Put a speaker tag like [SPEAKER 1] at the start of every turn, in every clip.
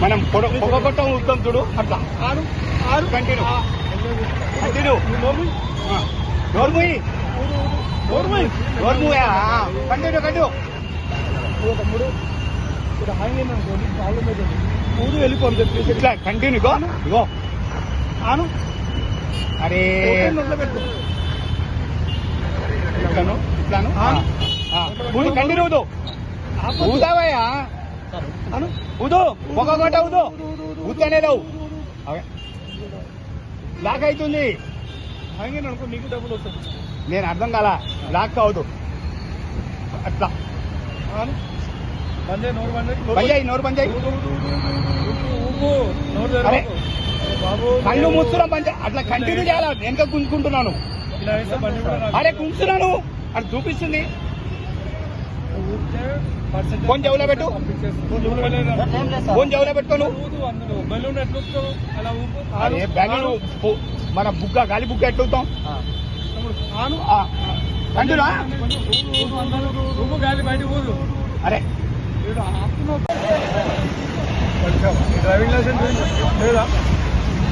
[SPEAKER 1] మనం పొగొట్టం ఉద్దాం చూడు అట్లా 6 కంటిన్యూ నోర్ముయ్ కంటిన్యూ ఊరు వెళ్ళిపోను చెప్పేసి ఇట్లా కంటిన్యూ ఇగో ఆను అరే ఇట్లాను కంటిన్యూ ఊదావయ్యా ఊదు పొగొట్ట ఊతనే లేవు బ్లాక్ అవుతుంది అనుకో నీకు డబ్బులు వస్తుంది నేను అర్థం కాల బ్లాక్ అవదు అట్లా నోరు పంచాయి కళ్ళు మూస్తున్నాం పంచాయి అట్లా కంటిన్యూ చేయాలా వెనక గుంజుకుంటున్నాను అరే గుంజుతున్నాను అది చూపిస్తుంది ఫోన్ చెవులో పెట్టు ఫోన్ చెవులో పెట్టుకోను అరే బెలూన్ మన బుగ్గ గాలి బుగ్గ ఎట్లుతాం కంటున్నా అరే
[SPEAKER 2] డ్రైవింగ్ లైసెన్స్ లేదా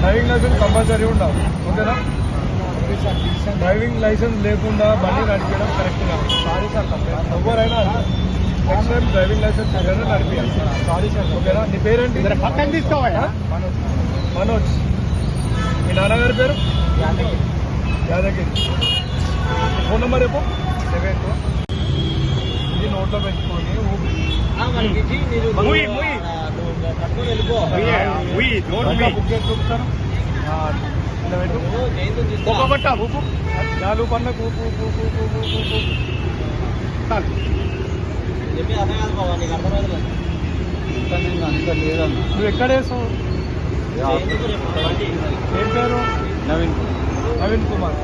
[SPEAKER 2] డ్రైవింగ్ లైసెన్స్ కంపల్సరీ ఉండాలి ఓకేనా డ్రైవింగ్ లైసెన్స్ లేకుండా బండి నడిపడం కరెక్ట్ కాదు సారీ సార్ ఎవరైనా నెక్స్ట్ టైం డ్రైవింగ్ లైసెన్స్ నడిపించాలి సారీ సార్ ఓకేనా నీ పేరేంటి
[SPEAKER 1] పక్కన తీసుకోవా
[SPEAKER 2] మనోజ్ మీ నాన్నగారి పేరు యాదగిరి ఫోన్ నెంబర్ రేపు 7 ఇది నోట్లో పెట్టుకొని చూపుతాను చాలు పన్న నువ్వు ఎక్కడ వేసావు ఏం పేరు నవీన్ కుమార్